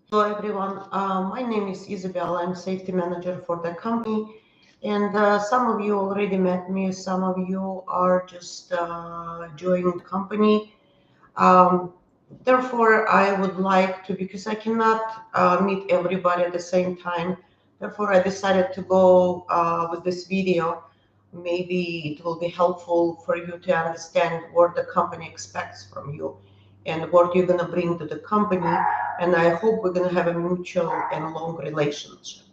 Hello everyone, my name is Isabel. I'm safety manager for the company, and some of you already met me, some of you are just joining the company. Um, Therefore, I would like to, because I cannot meet everybody at the same time, therefore I decided to go with this video. Maybe it will be helpful for you to understand what the company expects from you and what you're going to bring to the company. And I hope we're going to have a mutual and long relationship.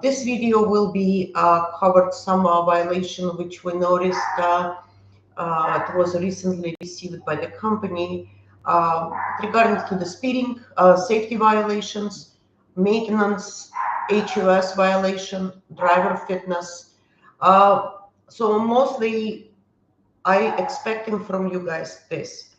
This video will be covered some violation which we noticed it was recently received by the company regarding to the speeding, safety violations, maintenance, HUS violation, driver fitness. Uh, so mostly I expecting from you guys this.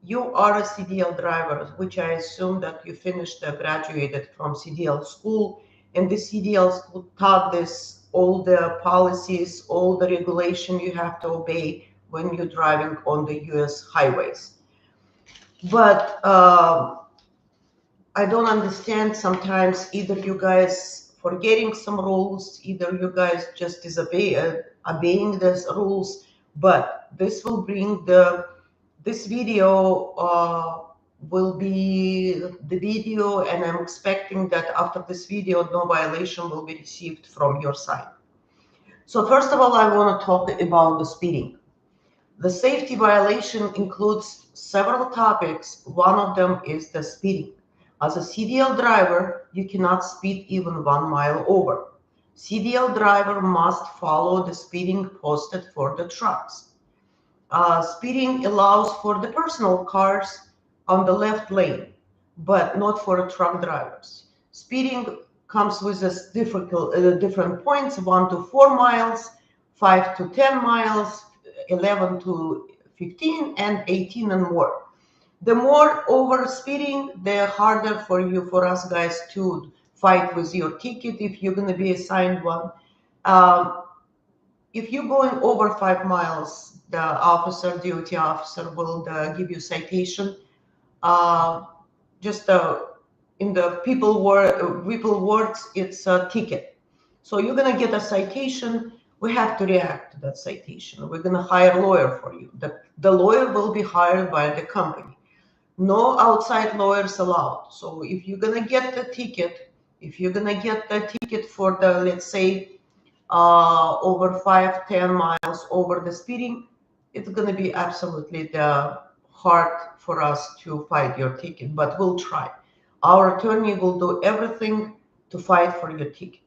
You are a CDL driver, which I assume that you finished, graduated from CDL school, and the CDL school taught this, all the policies, all the regulation you have to obey when you're driving on the US highways. But I don't understand sometimes either you guys forgetting some rules, either you guys just obeying these rules, but this will bring this video will be the video, and I'm expecting that after this video, no violation will be received from your side. So first of all, I want to talk about the speeding. The safety violation includes several topics. One of them is the speeding. As a CDL driver, you cannot speed even 1 mile over. CDL driver must follow the speeding posted for the trucks. Speeding allows for the personal cars on the left lane, but not for truck drivers. Speeding comes with different points, 1 to 4 miles, 5 to 10 miles, 11 to 15, and 18 and more. The more over speeding, the harder for us guys to fight with your ticket if you're going to be assigned one. Um, if you're going over 5 miles, the DOT officer will give you citation. Uh, just in the people words, it's a ticket. So you're gonna get a citation. We have to react to that citation. We're gonna hire a lawyer for you. The lawyer will be hired by the company. No outside lawyers allowed. So if you're gonna get the ticket, for the, let's say, over 5-10 miles over the speeding, it's going to be absolutely hard for us to fight your ticket, but we'll try. Our attorney will do everything to fight for your ticket.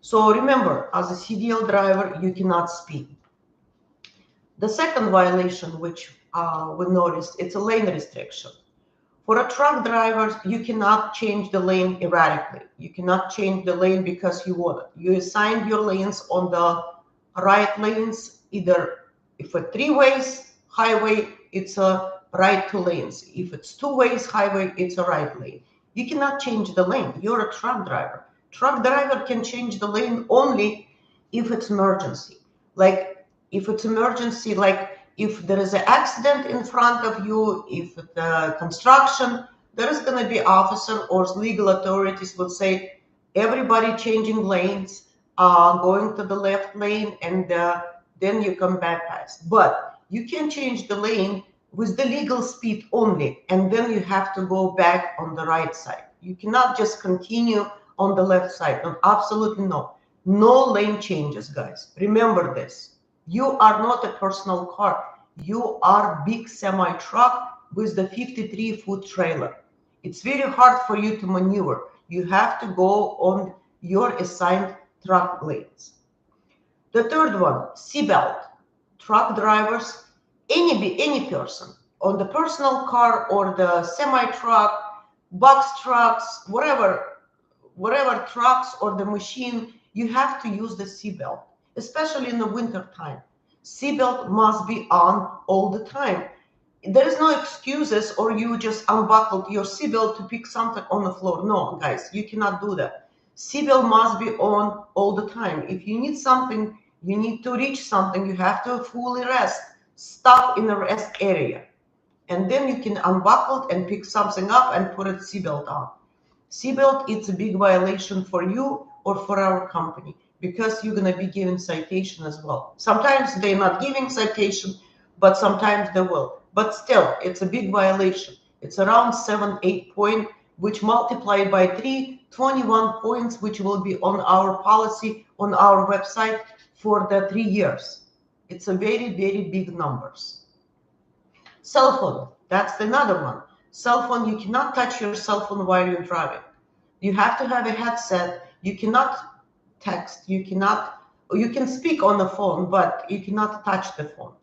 So remember, as a CDL driver, you cannot speed. The second violation, which we noticed, it's a lane restriction. For a truck driver, you cannot change the lane erratically. You cannot change the lane because you want it. You assign your lanes on the right lanes. Either if it's 3 ways highway, it's a right 2 lanes. If it's 2 ways highway, it's a right lane. You cannot change the lane. You're a truck driver. Truck driver can change the lane only if it's emergency. Like if it's emergency, like if there is an accident in front of you, if the construction, there is going to be officer or legal authorities will say, everybody changing lanes, going to the left lane, and then you come back past. But you can change the lane with the legal speed only, and then you have to go back on the right side. You cannot just continue on the left side. No, absolutely no. No lane changes, guys. Remember this. You are not a personal car. You are big semi truck with the 53-foot trailer. It's very hard for you to maneuver. You have to go on your assigned truck lanes. The third one, seatbelt. Truck drivers, any person on the personal car or the semi truck, box trucks, whatever trucks or the machine, you have to use the seatbelt, especially in the winter time. Seatbelt must be on all the time. There is no excuses or you just unbuckled your seatbelt to pick something on the floor. No, guys, you cannot do that. Seatbelt must be on all the time. If you need something, you need to reach something, you have to fully rest, stop in the rest area. And then you can unbuckle and pick something up and put a seatbelt on. Seatbelt, it's a big violation for you or for our company because you're going to be giving citation as well. Sometimes they're not giving citation, but sometimes they will. But still, it's a big violation. It's around 7-8 points, which multiplied by 3, 21 points, which will be on our policy on our website for the 3 years. It's a very, very big numbers. Cell phone, that's another one. Cell phone, you cannot touch your cell phone while you're driving. You have to have a headset. You cannot text. You can speak on the phone, but you cannot touch the phone.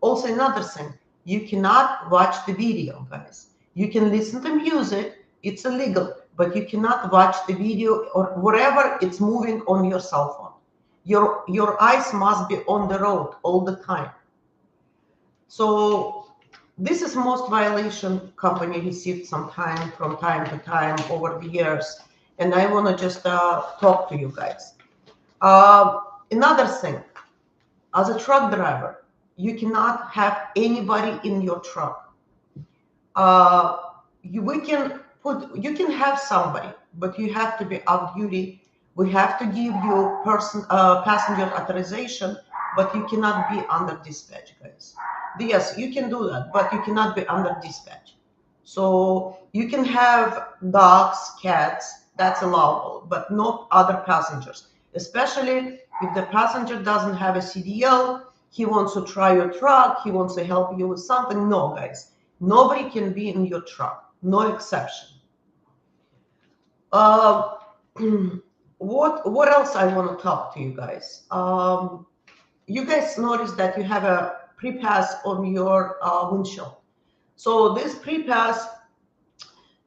Also, another thing, you cannot watch the video, guys. You can listen to music. It's illegal, but you cannot watch the video or wherever it's moving on your cell phone. Your eyes must be on the road all the time. So this is most violation company received from time to time over the years. And I want to just talk to you guys. Another thing, as a truck driver, you cannot have anybody in your truck. You can have somebody, but you have to be off duty. We have to give you passenger authorization, but you cannot be under dispatch, guys. Yes, you can do that, but you cannot be under dispatch. So you can have dogs, cats, that's allowable, but not other passengers. Especially if the passenger doesn't have a CDL, he wants to try your truck, he wants to help you with something. No, guys, nobody can be in your truck, no exception. What else I want to talk to you guys? You guys notice that you have a pre-pass on your windshield. So this pre-pass,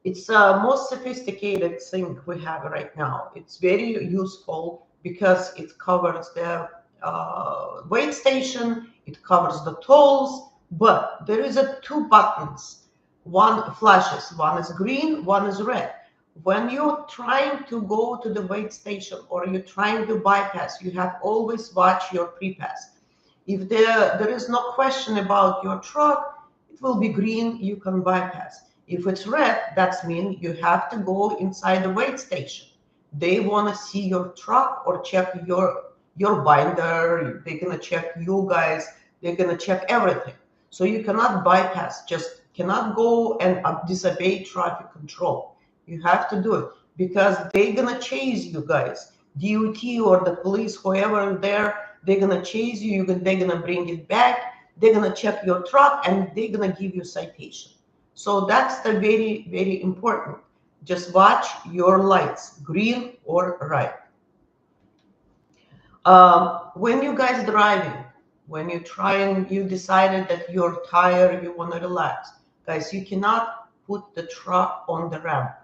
it's the most sophisticated thing we have right now. It's very useful because it covers the weigh station, it covers the tolls, but there is two buttons. One flashes, one is green, one is red. When you're trying to go to the weigh station or you're trying to bypass, you have always watch your pre-pass. If there is no question about your truck, it will be green, you can bypass. If it's red, that means you have to go inside the weigh station. They want to see your truck or check your binder. They're going to check you guys. They're going to check everything. So you cannot bypass, just cannot go and disobey traffic control. You have to do it because they're going to chase you guys. DOT or the police, whoever there, they're going to chase you. They're going to bring it back. They're going to check your truck and they're going to give you citation. So that's the very, very important. Just watch your lights, green or red. When you guys driving, when you're trying, you decided that you're tired, you want to relax. Guys, you cannot put the truck on the ramp.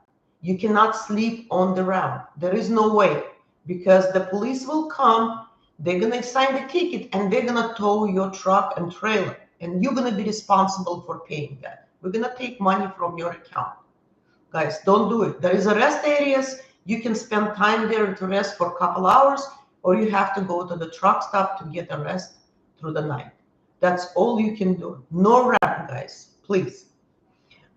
You cannot sleep on the ramp. There is no way because the police will come. They're going to sign the ticket and they're going to tow your truck and trailer. And you're going to be responsible for paying that. We're going to take money from your account. Guys, don't do it. There is a rest areas. You can spend time there to rest for a couple hours, or you have to go to the truck stop to get a rest through the night. That's all you can do. No ramp, guys, please.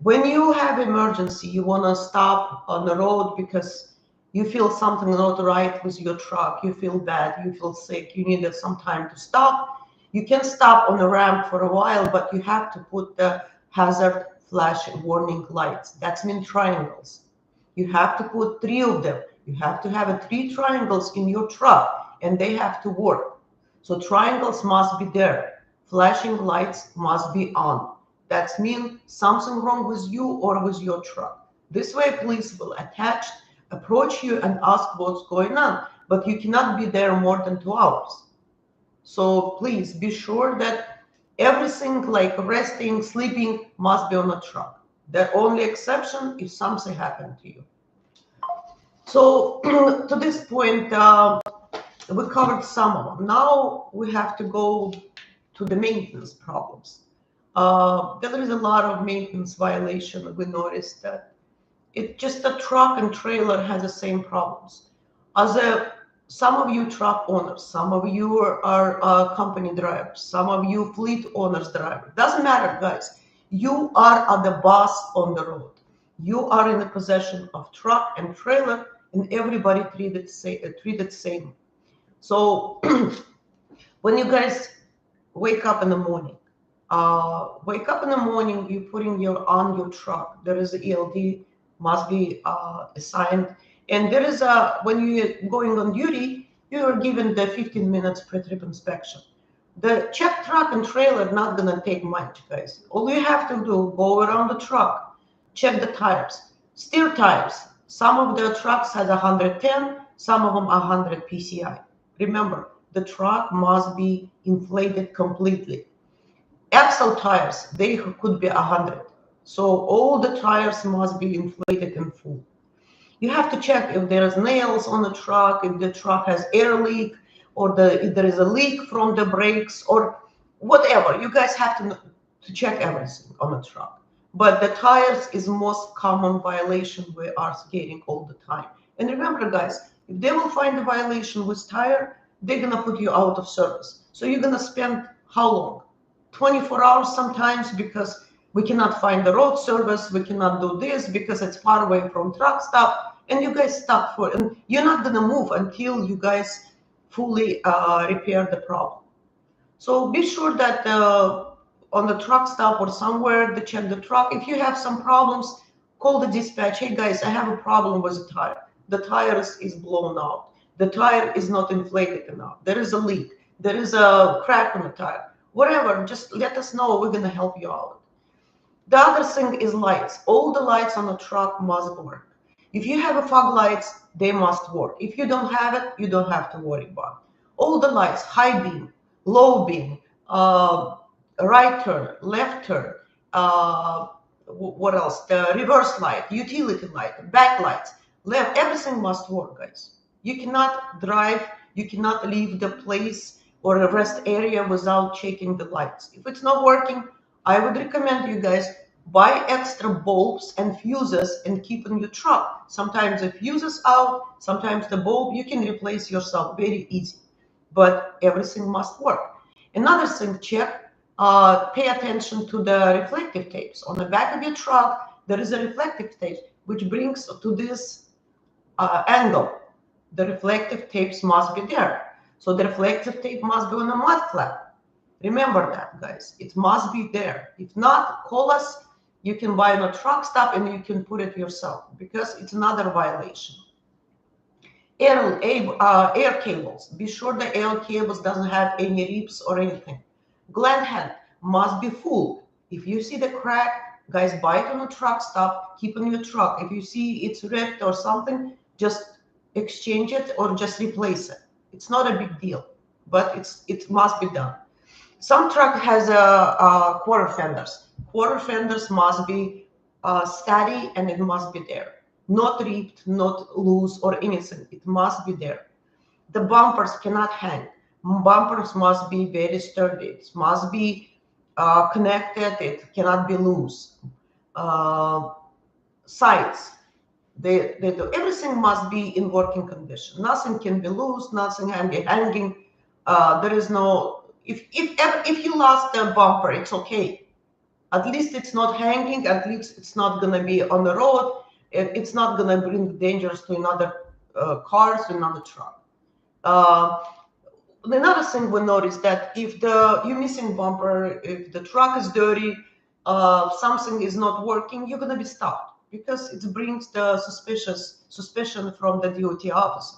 When you have emergency, you want to stop on the road because you feel something not right with your truck, you feel bad, you feel sick, you need some time to stop. You can stop on the ramp for a while, but you have to put the hazard flash warning lights. That's mean triangles. You have to put 3 of them. You have to have 3 triangles in your truck and they have to work. So triangles must be there. Flashing lights must be on. That means something wrong with you or with your truck. This way police will approach you and ask what's going on, but you cannot be there more than 2 hours. So please be sure that everything like resting, sleeping must be on a truck. The only exception if something happened to you. So to this point, we covered some of them. Now we have to go to the maintenance problems. There is a lot of maintenance violation. We noticed that it just the truck and trailer has the same problems. Some of you truck owners, some of you are company drivers, some of you fleet owners driver. Doesn't matter, guys. You are the boss on the road. You are in the possession of truck and trailer, and everybody treated same. So when you guys wake up in the morning, you're putting on your truck. There is a ELD must be assigned, and there is a when you're going on duty, you are given the 15 minutes pre-trip inspection. The check truck and trailer not gonna take much, guys. All you have to do, go around the truck, check the tires, steer tires. Some of the trucks has 110, some of them 100 PCI. Remember, the truck must be inflated completely. Axle tires, they could be 100. So all the tires must be inflated in full. You have to check if there's nails on the truck, if the truck has air leak, or if there is a leak from the brakes, or whatever. You guys have to check everything on the truck. But the tires is most common violation we are getting all the time. And remember, guys, if they will find a violation with tire, they're gonna put you out of service. So you're gonna spend how long? 24 hours sometimes, because we cannot find the road service, we cannot do this because it's far away from truck stop, and you guys stuck for it. And you're not gonna move until you guys fully repair the problem. So be sure that on the truck stop or somewhere to check the truck. If you have some problems, call the dispatch. Hey guys, I have a problem with the tire. The tire is blown out. The tire is not inflated enough. There is a leak. There is a crack in the tire. Whatever, just let us know. We're gonna help you out. The other thing is lights. All the lights on the truck must work. If you have a fog lights, they must work. If you don't have it, you don't have to worry about it. All the lights, high beam, low beam, right turn, left turn, what else? The reverse light, utility light, back lights, left, everything must work, guys. You cannot drive, you cannot leave the place or a rest area without checking the lights. If it's not working, I would recommend you guys buy extra bulbs and fuses and keep in your truck. Sometimes the fuse is out, sometimes the bulb, you can replace yourself very easy, but everything must work. Another thing, check, pay attention to the reflective tapes. On the back of your truck, there is a reflective tape, which brings to this angle. The reflective tapes must be there. So the reflective tape must be on a mud flap. Remember that, guys. It must be there. If not, call us. You can buy on a truck stop and you can put it yourself, because it's another violation. Air cables. Be sure the air cables doesn't have any rips or anything. Gland head must be full. If you see the crack, guys, buy it on a truck stop. Keep in your truck. If you see it's ripped or something, just exchange it or just replace it. It's not a big deal, but it must be done. Some truck has a quarter fenders. Quarter fenders must be steady and it must be there. Not ripped, not loose or anything. It must be there. The bumpers cannot hang. Bumpers must be very sturdy. It must be connected. It cannot be loose. Sides. They do. Everything must be in working condition. Nothing can be loose. Nothing can be hanging. There is no. If you lost the bumper, it's okay. At least it's not hanging. At least it's not gonna be on the road. It's not gonna bring dangers to another cars, to another truck. Another thing we noticed that if you're missing bumper, if the truck is dirty, something is not working, you're gonna be stopped, because it brings the suspicion from the DOT officer.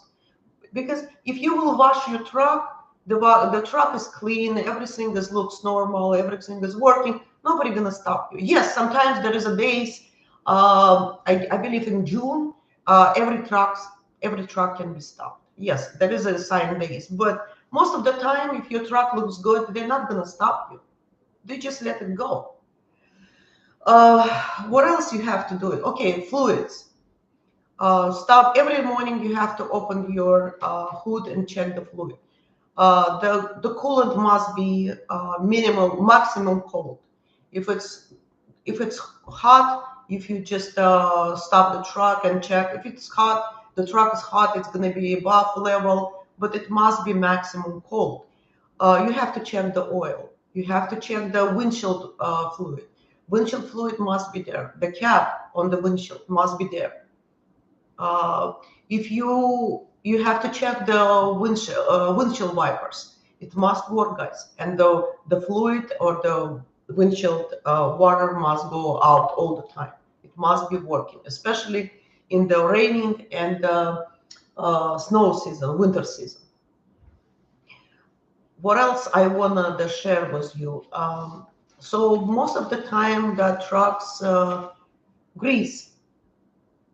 Because if you will wash your truck, the truck is clean, everything looks normal, everything is working, nobody gonna stop you. Yes, sometimes there is a days, I believe in June, every truck can be stopped. Yes, there is a assigned days, but most of the time, if your truck looks good, they're not gonna stop you. They just let it go. What else you have to do? Okay, fluids. Stop every morning. You have to open your hood and check the fluid. The coolant must be maximum cold. If it's hot, if you just stop the truck and check. If it's hot, the truck is hot, it's going to be above level, but it must be maximum cold. You have to check the oil. You have to check the windshield fluid. windshield fluid must be there. The cap on the windshield must be there. If you have to check the windshield wipers, it must work, guys. And the fluid or the windshield water must go out all the time. It must be working, especially in the raining and snow season, winter season. What else I wanna share with you? So most of the time the trucks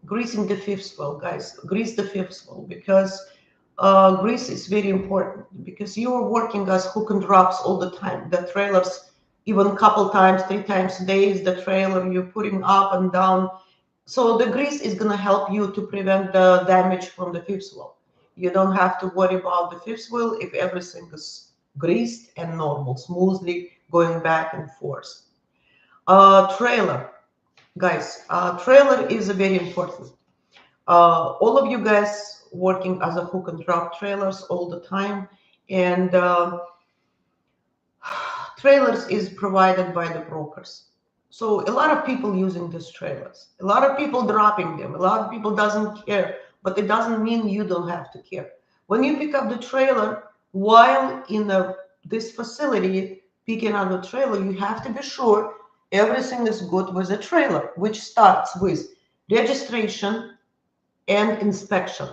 greasing the fifth wheel, guys. Grease the fifth wheel because grease is very important because you are working as hook and drops all the time. The trailers, even a couple times, 3 times a day, is the trailer you're putting up and down. So the grease is gonna help you to prevent the damage from the fifth wheel. You don't have to worry about the fifth wheel if everything is greased and normal, smoothly going back and forth. Trailer. Guys, trailer is very important. All of you guys working as a hook and drop trailers all the time, and trailers is provided by the brokers. So a lot of people using these trailers, a lot of people dropping them, a lot of people doesn't care, but it doesn't mean you don't have to care. When you pick up the trailer while in this facility picking up the trailer, you have to be sure everything is good with the trailer, which starts with registration and inspection.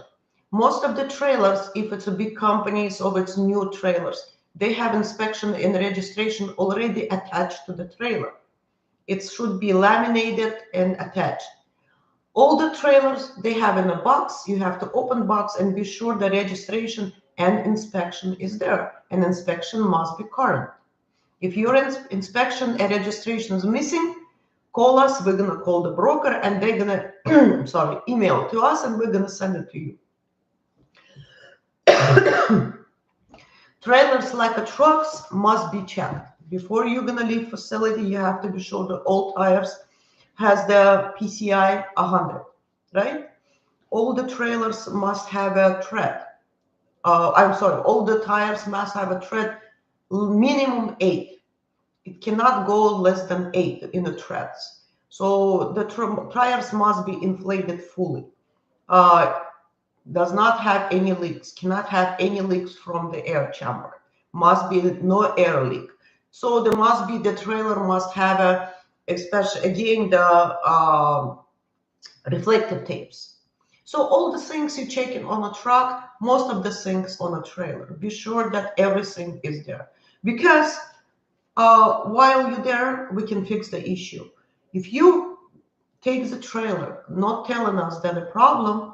Most of the trailers, if it's a big companies or it's new trailers, they have inspection and registration already attached to the trailer. It should be laminated and attached. All the trailers, they have in a box. You have to open box and be sure the registration and inspection is there. And inspection must be current. If your inspection and registration is missing, call us. We're going to call the broker and they're going to, email to us and we're going to send it to you. Trailers like a trucks must be checked. Before you're going to leave facility, you have to be sure the all tires has the PCI 100, right? All the trailers must have a tread. All the tires must have a tread minimum 8. It cannot go less than 8 in the treads. So the tires must be inflated fully. Does not have any leaks, cannot have any leaks from the air chamber. Must be no air leak. So there must be, the trailer must have a, especially again, the reflective tapes. So all the things you check in on a truck, most of the things on a trailer. Be sure that everything is there. Because while you're there, we can fix the issue. If you take the trailer, not telling us that a problem,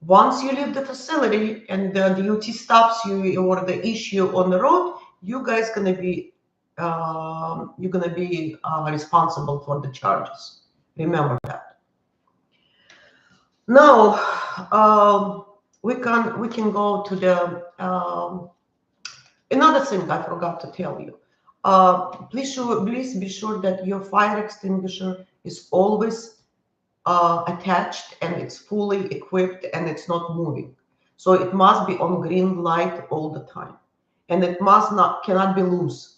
once you leave the facility and the DOT stops you or the issue on the road, you guys gonna be responsible for the charges. Remember that. Now we can go to the another thing I forgot to tell you. Please be sure that your fire extinguisher is always attached and it's fully equipped and it's not moving. So it must be on green light all the time, and it cannot be loose.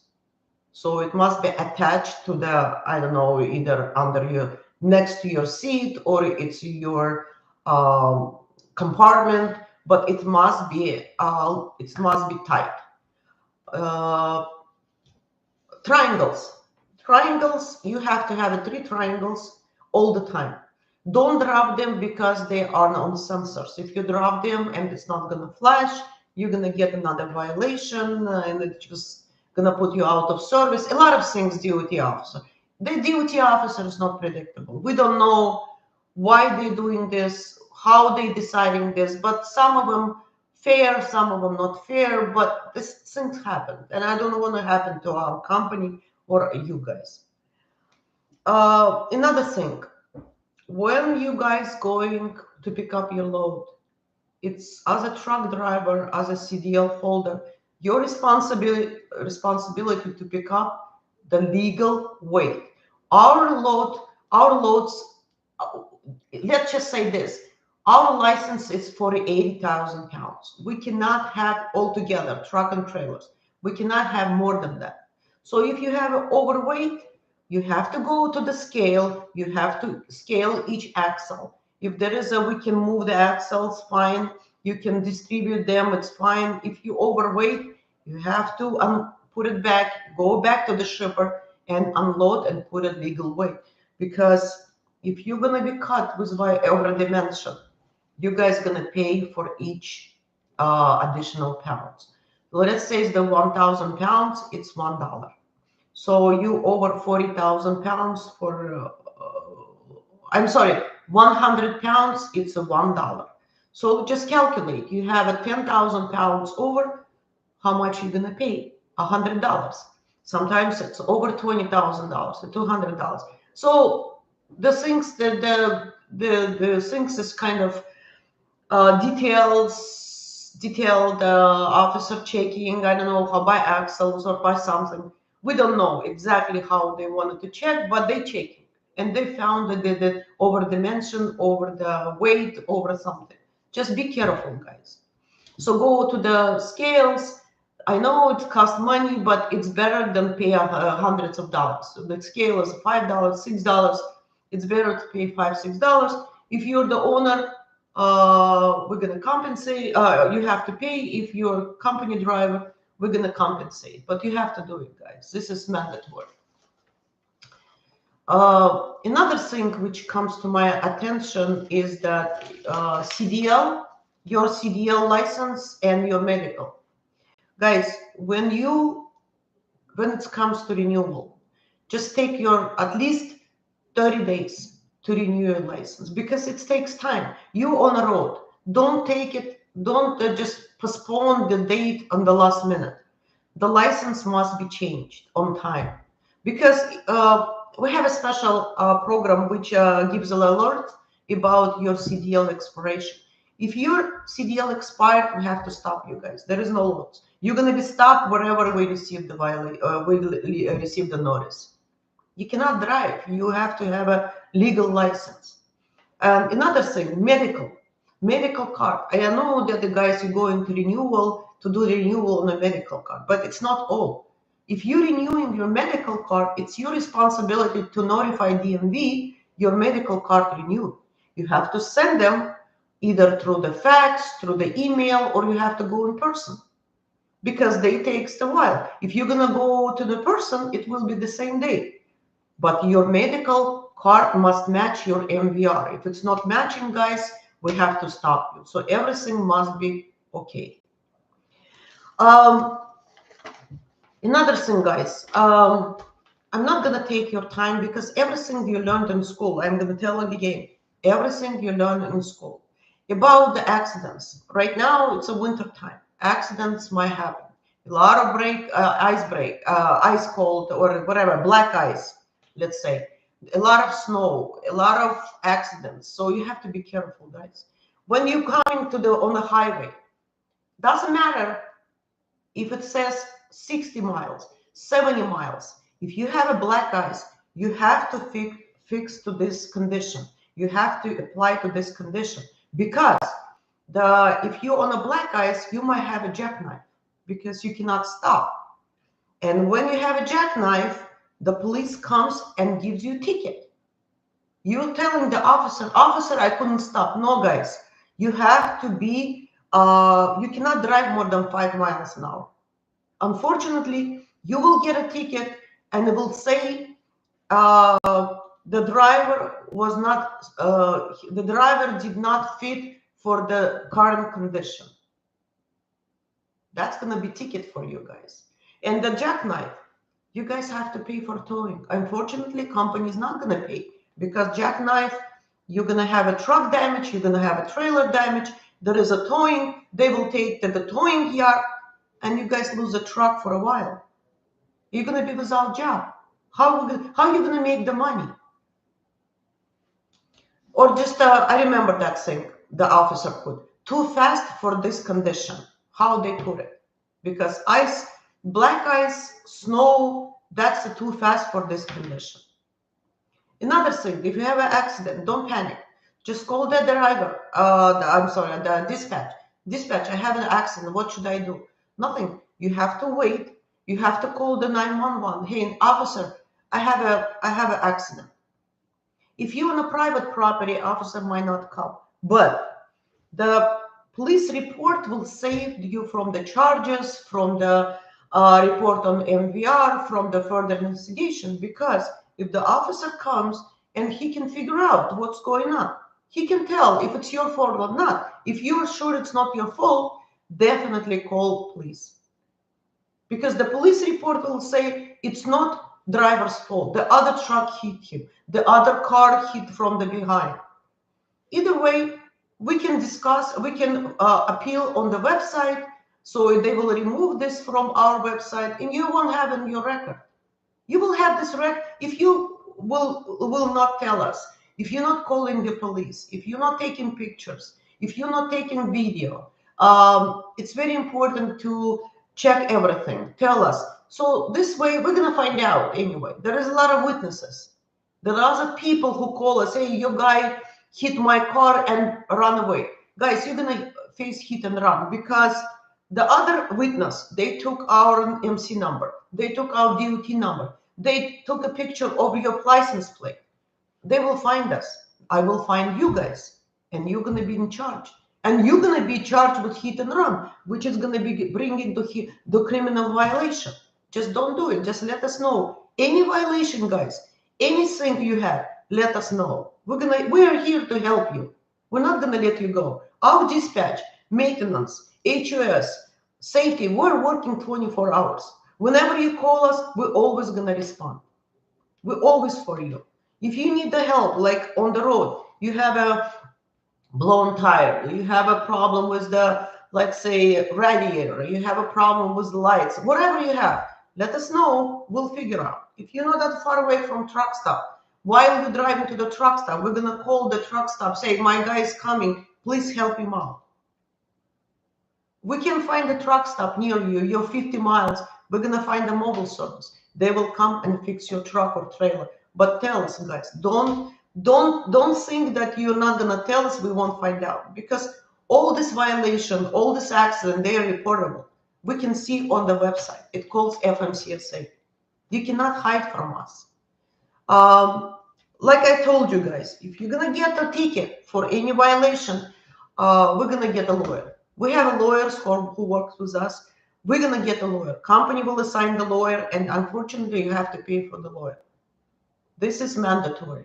So it must be attached to the, I don't know, either under your, next to your seat, or it's your compartment, but it must be tight. Triangles, you have to have 3 triangles all the time. Don't drop them because they are on sensors. If you drop them and it's not going to flash, you're going to get another violation and it's just going to put you out of service. A lot of things, DOT officer. The DOT officer is not predictable. We don't know why they're doing this, how they're deciding this, but some of them fair, some of them not fair, but these things happen. And I don't want to happen to our company or you guys. Another thing, when you guys going to pick up your load, it's as a truck driver, as a CDL holder, your responsibility to pick up the legal weight. Our loads, let's just say this, our license is for 80,000 pounds. We cannot have altogether truck and trailers. We cannot have more than that. So if you have overweight, You have to go to the scale. You have to scale each axle. If there is we can move the axles, fine. You can distribute them, it's fine. If you overweight, you have to put it back, go back to the shipper and unload and put it legal weight. Because if you're gonna be caught with over dimension, you guys gonna pay for each additional pounds. Let's say it's the 1,000 pounds, it's $1. So you over 40,000 pounds for, I'm sorry, 100 pounds, it's a $1. So just calculate, you have a 10,000 pounds over, how much are you gonna pay? $100. Sometimes it's over $20,000, $200. So the things that the things is kind of detailed officer checking. I don't know how by axles or by something. We don't know exactly how they wanted to check, but they checking and they found that they did over dimension, over the weight, over something. Just be careful, guys. So go to the scales. I know it costs money, but it's better than pay hundreds of dollars. So the scale is $5, $6. It's better to pay $5, $6. If you're the owner, we're gonna compensate. You have to pay. If you're a company driver, we're gonna compensate. But you have to do it, guys. This is mandatory. Another thing which comes to my attention is that CDL, your CDL license and your medical. Guys, when it comes to renewal, just take your at least 30 days to renew your license because it takes time. You on the road, don't take it, don't just postpone the date on the last minute. The license must be changed on time because we have a special program which gives an alert about your CDL expiration. If your CDL expired, we have to stop you guys. There is no laws. You're going to be stopped wherever we receive the receive the notice. You cannot drive. You have to have a legal license. Another thing, medical card. I know that the guys are going to renewal to do the renewal on a medical card, but it's not all. If you're renewing your medical card, it's your responsibility to notify DMV your medical card renewed. You have to send them either through the fax, through the email, or you have to go in person because they takes a while. If you're gonna go to the person, it will be the same day. But your medical card must match your MVR. If it's not matching, guys, we have to stop you. So everything must be okay. Another thing, guys, I'm not going to take your time because everything you learned in school, I'm going to tell it again, everything you learned in school about the accidents. Right now, it's a winter time. Accidents might happen. A lot of ice cold or whatever, black ice, let's say. A lot of snow, a lot of accidents. So you have to be careful, guys. When you're coming on the highway, doesn't matter if it says 60 miles, 70 miles. If you have a black ice, you have to fix to this condition. You have to apply to this condition because if you're on a black ice, you might have a jackknife because you cannot stop. And when you have a jackknife, the police comes and gives you a ticket. You're telling the officer, I couldn't stop. No, guys, you have to be, you cannot drive more than 5 miles an hour. Unfortunately, you will get a ticket and it will say the driver was not, the driver did not fit for the current condition. That's going to be ticket for you guys. And the jackknife, you guys have to pay for towing. Unfortunately, company is not going to pay because jackknife, you're going to have a truck damage, you're going to have a trailer damage. There is a towing. They will take to the towing yard and you guys lose a truck for a while. You're going to be without job. How are you going to make the money? Or just, I remember that thing the officer put, too fast for this condition. How they put it. Because ice, black ice, snow, that's too fast for this condition. Another thing, if you have an accident, don't panic. Just call the driver, the dispatch. Dispatch, I have an accident, what should I do? Nothing. You have to wait. You have to call the 911. Hey, officer, I have an accident. If you're on a private property, officer might not come, but the police report will save you from the charges, from the report on MVR, from the further investigation, because if the officer comes and he can figure out what's going on, he can tell if it's your fault or not. If you're sure it's not your fault, definitely call police. Because the police report will say it's not driver's fault. The other truck hit him. The other car hit from the behind. Either way, we can discuss, we can appeal on the website. So they will remove this from our website and you won't have in your record. You will have this record if you will not tell us, if you're not calling the police, if you're not taking pictures, if you're not taking video. It's very important to check everything, tell us. So this way we're going to find out anyway. There is a lot of witnesses. There are other people who call us, hey, your guy hit my car and run away. Guys, you're going to face hit and run because the other witness, they took our MC number. They took our DOT number. They took a picture of your license plate. They will find us. I will find you guys and you're going to be in charge. And you're going to be charged with hit and run, which is going to be bringing the criminal violation. Just don't do it. Just let us know. Any violation, guys, anything you have, let us know. We're here to help you. We're not going to let you go. Our dispatch, maintenance, HOS, safety, we're working 24 hours. Whenever you call us, we're always going to respond. We're always for you. If you need the help, like on the road, you have a blown tire, you have a problem with the, let's say, radiator, you have a problem with the lights, whatever you have, let us know. We'll figure out. If you're not that far away from truck stop, while you're driving to the truck stop, we're going to call the truck stop, say, my guy is coming, please help him out. We can find a truck stop near you, you're 50 miles, we're going to find a mobile service. They will come and fix your truck or trailer. But tell us, guys, don't think that you're not going to tell us, we won't find out. Because all this violation, all this accident, they are reportable. We can see on the website. It calls FMCSA. You cannot hide from us. Like I told you guys, if you're going to get a ticket for any violation, we're going to get a lawyer. We have lawyers who work with us. We're going to get a lawyer. Company will assign the lawyer, and unfortunately, you have to pay for the lawyer. This is mandatory.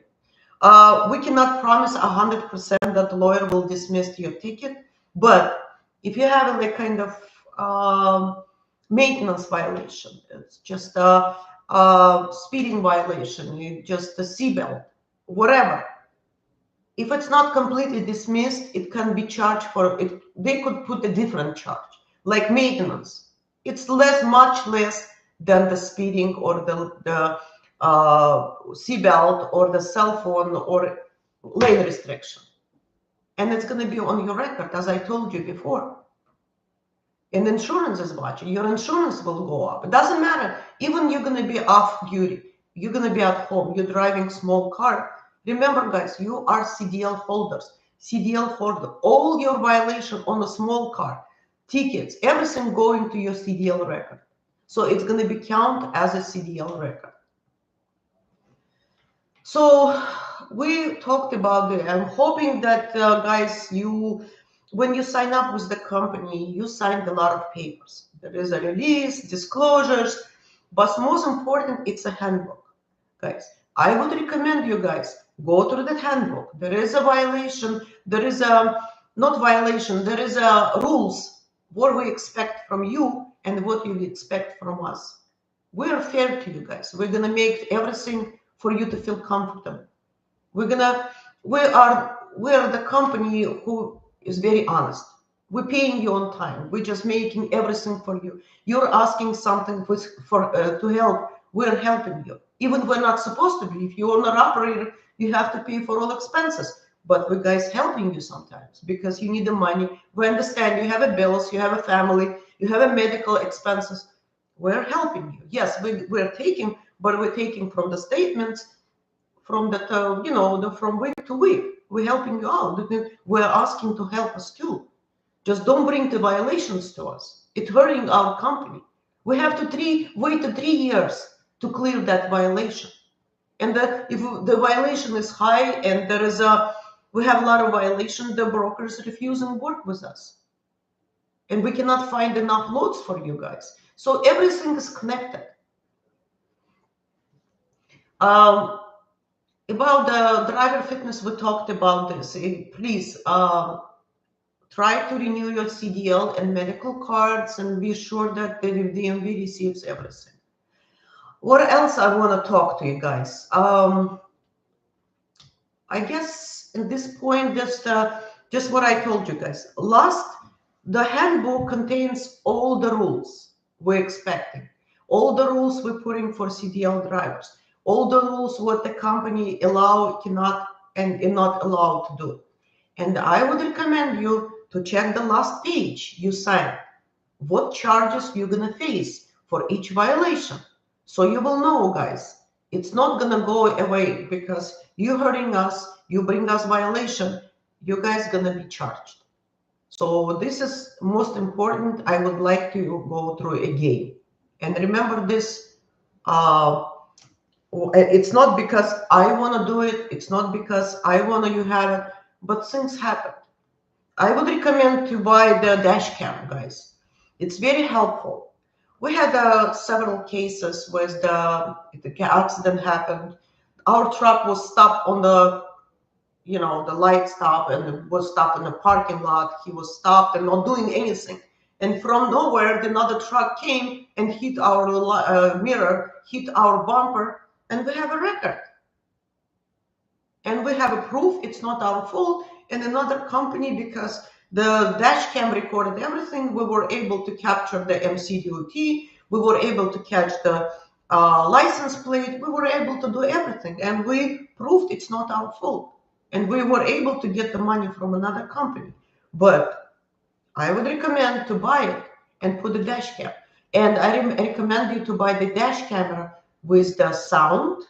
We cannot promise 100% that the lawyer will dismiss your ticket, but if you have a kind of maintenance violation, it's just a speeding violation, just a seatbelt, whatever. If it's not completely dismissed, it can be charged for it. They could put a different charge, like maintenance. It's much less than the speeding or the seatbelt or the cell phone or lane restriction. And it's going to be on your record, as I told you before. And insurance is watching. Your insurance will go up. It doesn't matter. Even you're going to be off duty. You're going to be at home. You're driving small car. Remember, guys, you are CDL holders. CDL holder. All your violation on a small car, tickets, everything going to your CDL record. So it's going to be counted as a CDL record. So we talked about it. I'm hoping that, guys, when you sign up with the company, you signed a lot of papers. There is a release, disclosures, but most important, it's a handbook. Guys, I would recommend you guys go through that handbook. There is a violation. There is not violation. There is rules, what we expect from you and what you expect from us. We're fair to you guys. We're going to make everything for you to feel comfortable. We are the company who is very honest. We're paying you on time. We're just making everything for you. You're asking something to help. We're helping you. Even we're not supposed to be. If you're an operator, you have to pay for all expenses. But we're guys helping you sometimes because you need the money. We understand you have a bills, you have a family, you have a medical expenses. We're helping you. Yes, we're taking, but we're taking from the statements, from the, from week to week. We're helping you out. We're asking to help us too. Just don't bring the violations to us. It's hurting our company. We have to wait 3 years to clear that violation. And if the violation is high and we have a lot of violations, the brokers refuse and work with us. And we cannot find enough loads for you guys. So everything is connected. About the driver fitness, we talked about this. Please try to renew your CDL and medical cards and be sure that the DMV receives everything. What else I want to talk to you guys? I guess at this point, just what I told you guys. The handbook contains all the rules we're expecting, all the rules we're putting for CDL drivers, all the rules what the company cannot and is not allowed to do. And I would recommend you to check the last page you signed, what charges you're going to face for each violation. So you will know, guys, it's not going to go away because you hurting us, you bring us violation, you guys going to be charged. So this is most important. I would like to go through again. And remember this, it's not because I want to do it, it's not because I want you have it, but things happen. I would recommend to buy the dash cam, guys. It's very helpful. We had several cases where the accident happened. Our truck was stopped on the light stop, and it was stopped in the parking lot. He was stopped and not doing anything. And from nowhere, another truck came and hit our mirror, hit our bumper, and we have a record. And we have a proof it's not our fault. And another company, because the dash cam recorded everything, we were able to capture the MCDOT, we were able to catch the license plate, we were able to do everything. And we proved it's not our fault. And we were able to get the money from another company. But I would recommend to buy it and put the dash cam. And I recommend you to buy the dash camera with the sound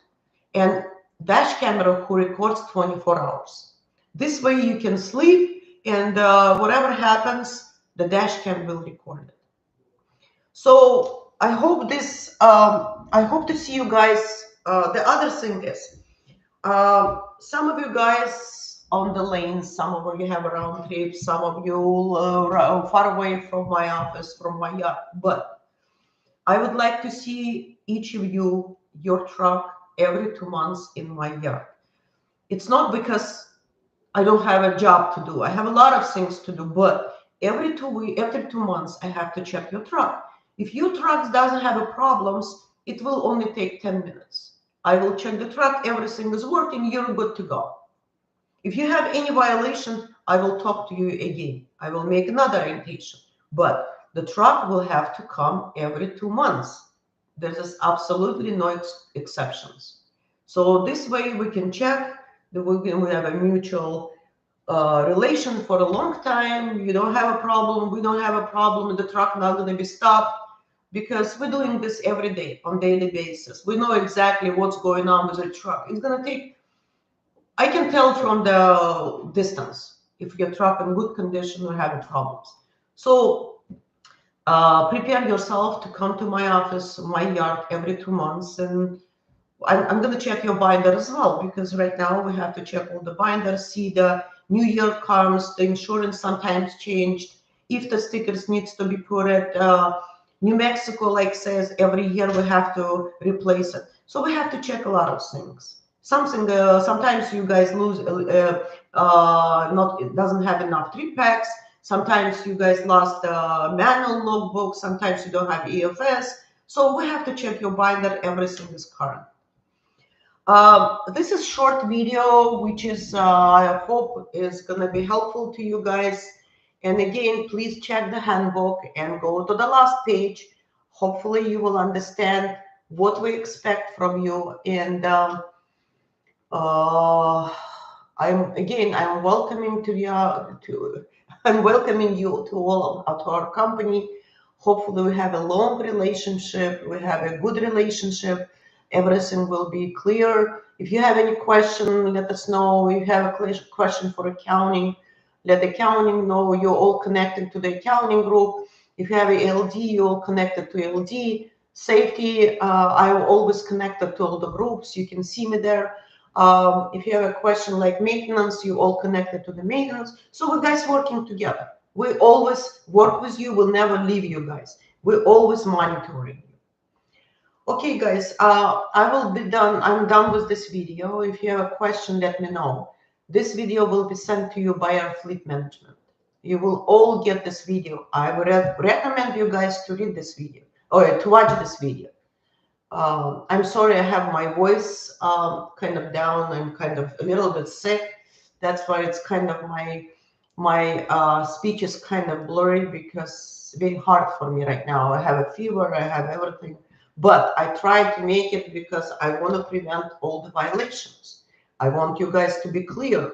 and dash camera who records 24 hours. This way you can sleep, and whatever happens, the dash cam will record it. So I hope I hope to see you guys. The other thing is, some of you guys on the lanes, some of you have a round trip, some of you far away from my office, from my yard. But I would like to see each of you, your truck, every 2 months in my yard. It's not because I don't have a job to do. I have a lot of things to do, but every 2 months, I have to check your truck. If your truck doesn't have a problems, it will only take 10 minutes. I will check the truck, everything is working, you're good to go. If you have any violations, I will talk to you again. I will make another orientation, but the truck will have to come every 2 months. There's absolutely no exceptions. So this way we can check that we have a mutual relation for a long time. You don't have a problem, we don't have a problem, the truck not going to be stopped, because we're doing this every day on daily basis. We know exactly what's going on with the truck. It's going to take, I can tell from the distance if your truck in good condition or having problems. So prepare yourself to come to my office, my yard, every 2 months, and I'm going to check your binder as well, because right now we have to check all the binders, see the new year comes, the insurance sometimes changed, if the stickers needs to be put at New Mexico, like says every year we have to replace it. So we have to check a lot of things. Sometimes you guys lose, it doesn't have enough trip packs. Sometimes you guys lost manual logbook. Sometimes you don't have EFS. So we have to check your binder. Everything is current. This is short video, which is, I hope is going to be helpful to you guys. And again, please check the handbook and go to the last page. Hopefully you will understand what we expect from you. And I'm welcoming I'm welcoming you to our company. Hopefully we have a long relationship. We have a good relationship. Everything will be clear. If you have any question, let us know. If you have a question for accounting, let the accounting know. You're all connected to the accounting group. If you have a LD, you're all connected to LD. Safety, I'm always connected to all the groups. You can see me there. If you have a question like maintenance, you all connected to the maintenance. So we guys working together. We always work with you. We'll never leave you guys. We're always monitoring you. Okay, guys, I will be done. I'm done with this video. If you have a question, let me know. This video will be sent to you by our fleet management. You will all get this video. I would recommend you guys to read this video or to watch this video. I'm sorry, I have my voice kind of down. I'm kind of a little bit sick. That's why it's kind of my speech is kind of blurry because it's very hard for me right now. I have a fever, I have everything, but I try to make it because I want to prevent all the violations. I want you guys to be clear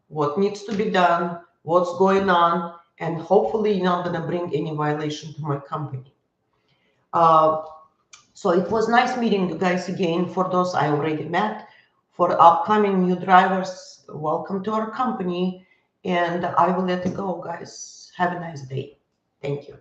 what needs to be done, what's going on, and hopefully you're not going to bring any violation to my company. So it was nice meeting you guys again. For those I already met, for upcoming new drivers, welcome to our company. And I will let you go, guys. Have a nice day. Thank you.